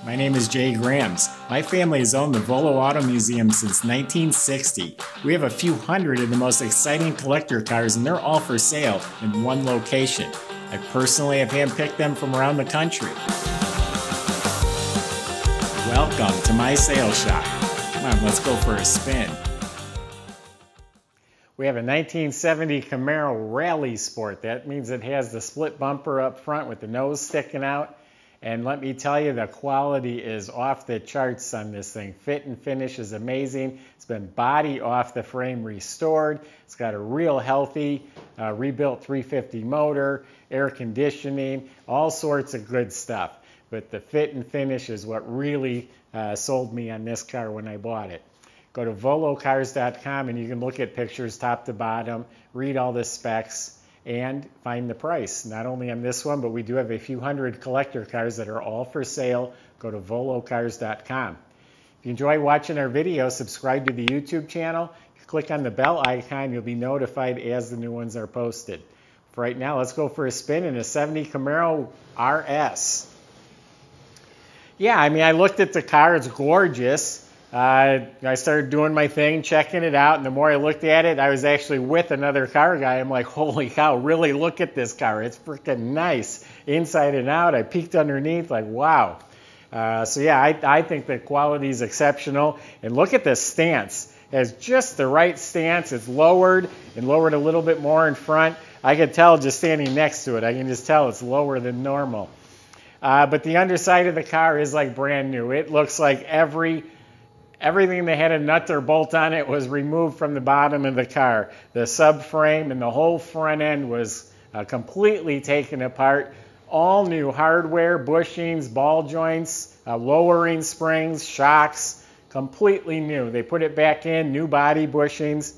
My name is Jay Grams. My family has owned the Volo Auto Museum since 1960. We have a few hundred of the most exciting collector cars, and they're all for sale in one location. I personally have handpicked them from around the country. Welcome to my sales shop. Come on, let's go for a spin. We have a 1970 Camaro Rally Sport. That means it has the split bumper up front with the nose sticking out. And let me tell you, the quality is off the charts on this thing. Fit and finish is amazing. It's been body off the frame restored. It's got a real healthy rebuilt 350 motor, air conditioning, all sorts of good stuff. But the fit and finish is what really sold me on this car when I bought it. Go to volocars.com and you can look at pictures top to bottom, read all the specs, and find the price. Not only on this one, but we do have a few hundred collector cars that are all for sale. Go to volocars.com. If you enjoy watching our videos, subscribe to the YouTube channel. Click on the bell icon. You'll be notified as the new ones are posted. For right now, let's go for a spin in a 70 Camaro RS. Yeah, I mean, I looked at the car. It's gorgeous. I started doing my thing, checking it out, and the more I looked at it, I was actually with another car guy. I'm like, holy cow, really look at this car. It's freaking nice inside and out. I peeked underneath, like, wow. So yeah, I think the quality is exceptional. And look at this stance. It has just the right stance. It's lowered and lowered a little bit more in front. I could tell just standing next to it. I can just tell it's lower than normal. But the underside of the car is like brand new. It looks like everything that had a nut or bolt on it was removed from the bottom of the car. The subframe and the whole front end was completely taken apart. All new hardware, bushings, ball joints, lowering springs, shocks, completely new. They put it back in, new body bushings.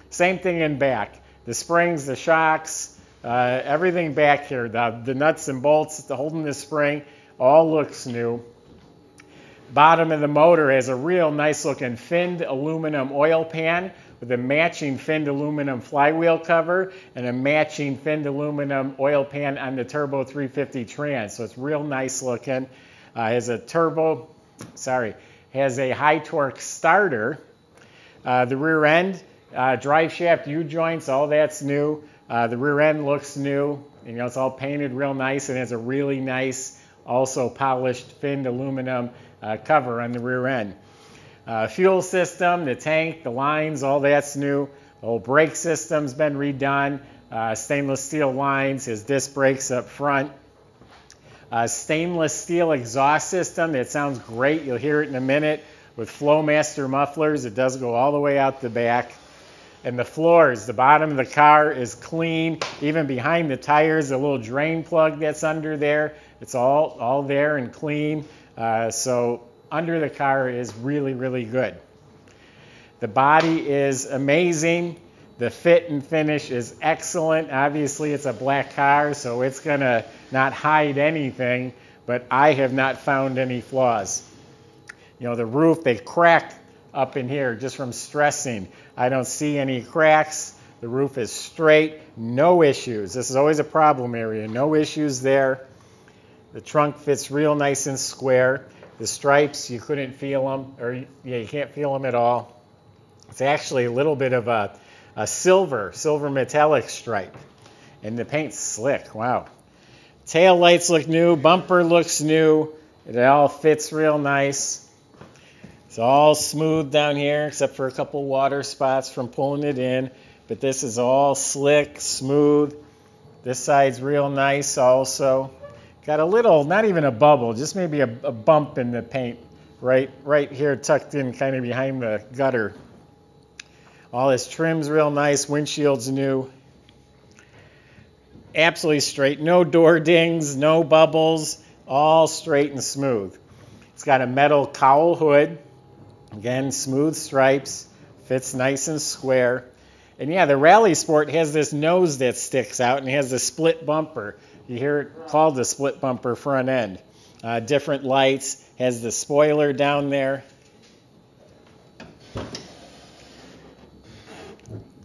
Same thing in back. The springs, the shocks, everything back here. The nuts and bolts holding the spring, all looks new. Bottom of the motor has a real nice looking finned aluminum oil pan with a matching finned aluminum flywheel cover and a matching finned aluminum oil pan on the turbo 350 trans. So it's real nice looking. Has a high torque starter. The rear end, drive shaft U-joints, all that's new. The rear end looks new. You know, it's all painted real nice and has a really nice, also polished finned aluminum cover on the rear end. Fuel system, the tank, the lines, all that's new. The whole brake system's been redone. Stainless steel lines, his disc brakes up front. Stainless steel exhaust system, it sounds great. You'll hear it in a minute with Flowmaster mufflers. It does go all the way out the back. And the floors, the bottom of the car is clean. Even behind the tires, a little drain plug that's under there. It's all there and clean. So under the car is really, really good. The body is amazing. The fit and finish is excellent. Obviously, it's a black car, so it's going to not hide anything, but I have not found any flaws. You know, the roof, they cracked up in here just from stressing. I don't see any cracks. The roof is straight, no issues. This is always a problem area, no issues there. The trunk fits real nice and square. The stripes, you couldn't feel them, or yeah, you can't feel them at all. It's actually a little bit of a silver metallic stripe. And the paint's slick, wow. Tail lights look new, bumper looks new. It all fits real nice. It's all smooth down here, except for a couple water spots from pulling it in. But this is all slick, smooth. This side's real nice also. Got a little, not even a bubble, just maybe a bump in the paint right here tucked in kind of behind the gutter. All this trim's real nice, windshield's new. Absolutely straight, no door dings, no bubbles, all straight and smooth. It's got a metal cowl hood, again, smooth stripes, fits nice and square. And yeah, the Rally Sport has this nose that sticks out and it has the split bumper. You hear it called the split bumper front end. Different lights, has the spoiler down there.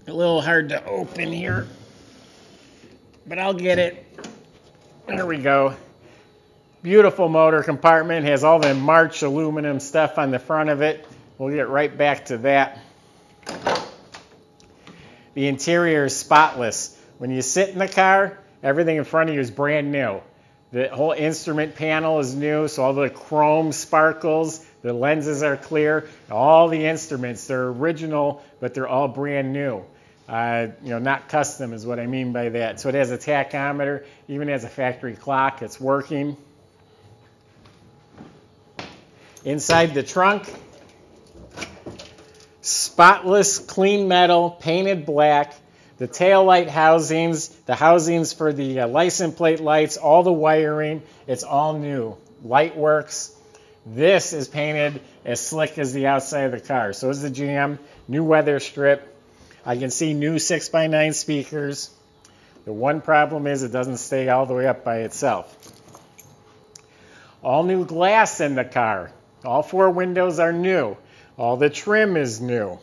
A little hard to open here, but I'll get it. There we go. Beautiful motor compartment, has all the March aluminum stuff on the front of it. We'll get right back to that. The interior is spotless. When you sit in the car, everything in front of you is brand new. The whole instrument panel is new, so all the chrome sparkles, the lenses are clear. All the instruments, they're original, but they're all brand new. Not custom is what I mean by that. So it has a tachometer, even has a factory clock. It's working. Inside the trunk, spotless, clean metal, painted black. The tail light housings, the housings for the license plate lights, all the wiring, it's all new. Light works. This is painted as slick as the outside of the car. So is the Jam, new weather strip. I can see new 6x9 speakers. The one problem is it doesn't stay all the way up by itself. All new glass in the car. All 4 windows are new. All the trim is new.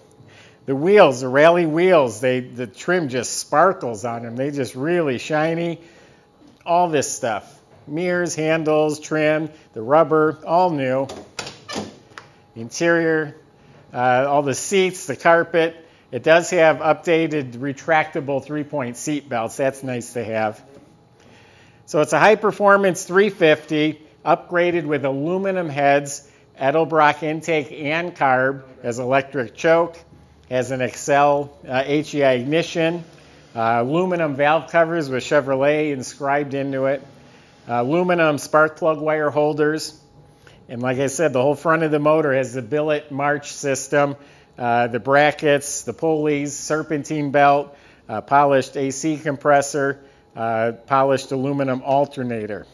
The wheels, the rally wheels, the trim just sparkles on them. They just really shiny. All this stuff. Mirrors, handles, trim, the rubber, all new. The interior, all the seats, the carpet. It does have updated retractable 3-point seat belts. That's nice to have. So it's a high-performance 350, upgraded with aluminum heads, Edelbrock intake and carb, has electric choke, has an Excel HEI ignition, aluminum valve covers with Chevrolet inscribed into it, aluminum spark plug wire holders, and like I said, the whole front of the motor has the billet march system, the brackets, the pulleys, serpentine belt, polished AC compressor, polished aluminum alternator.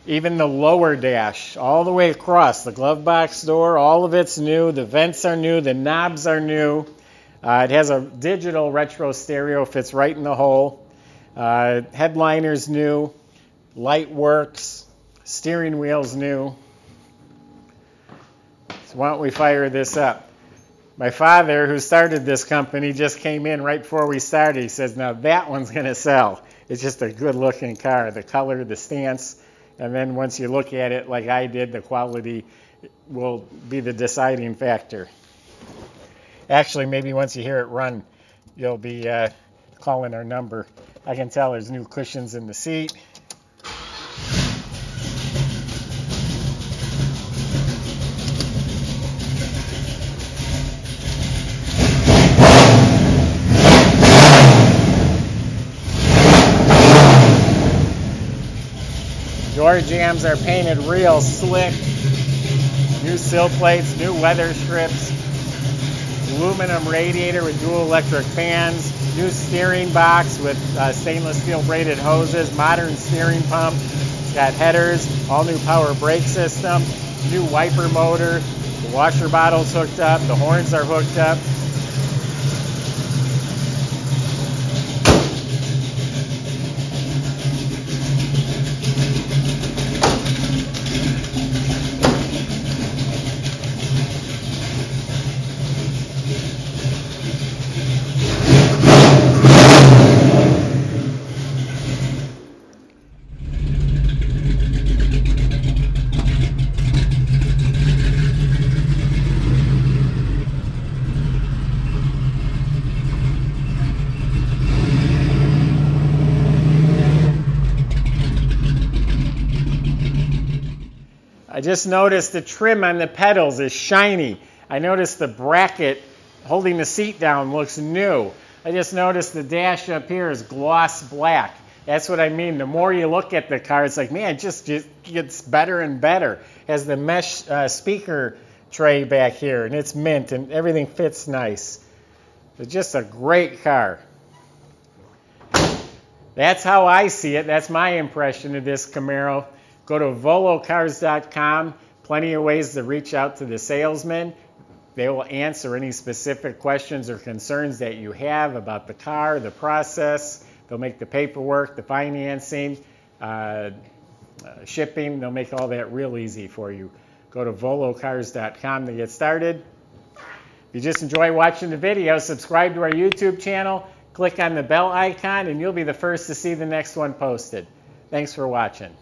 Even the lower dash, all the way across, the glove box door, all of it's new. The vents are new, the knobs are new. It has a digital retro stereo, fits right in the hole. Headliner's new, light works, steering wheel's new. So why don't we fire this up? My father, who started this company, just came in right before we started. He says, now that one's going to sell. It's just a good looking car, the color, the stance. And then once you look at it like I did, the quality will be the deciding factor. Actually, maybe once you hear it run, you'll be calling our number. I can tell there's new cushions in the seat. Door jambs are painted real slick. New sill plates, new weather strips, aluminum radiator with dual electric fans, new steering box with stainless steel braided hoses, modern steering pump, it's got headers, all new power brake system, new wiper motor, the washer bottle's hooked up, the horns are hooked up. I just noticed the trim on the pedals is shiny. I noticed the bracket holding the seat down looks new. I just noticed the dash up here is gloss black. That's what I mean. The more you look at the car, it's like, man, it just gets better and better. It has the mesh speaker tray back here, and it's mint, and everything fits nice. It's just a great car. That's how I see it. That's my impression of this Camaro. Go to volocars.com. Plenty of ways to reach out to the salesman. They will answer any specific questions or concerns that you have about the car, the process. They'll make the paperwork, the financing, shipping. They'll make all that real easy for you. Go to volocars.com to get started. If you just enjoy watching the video, subscribe to our YouTube channel. Click on the bell icon, and you'll be the first to see the next one posted. Thanks for watching.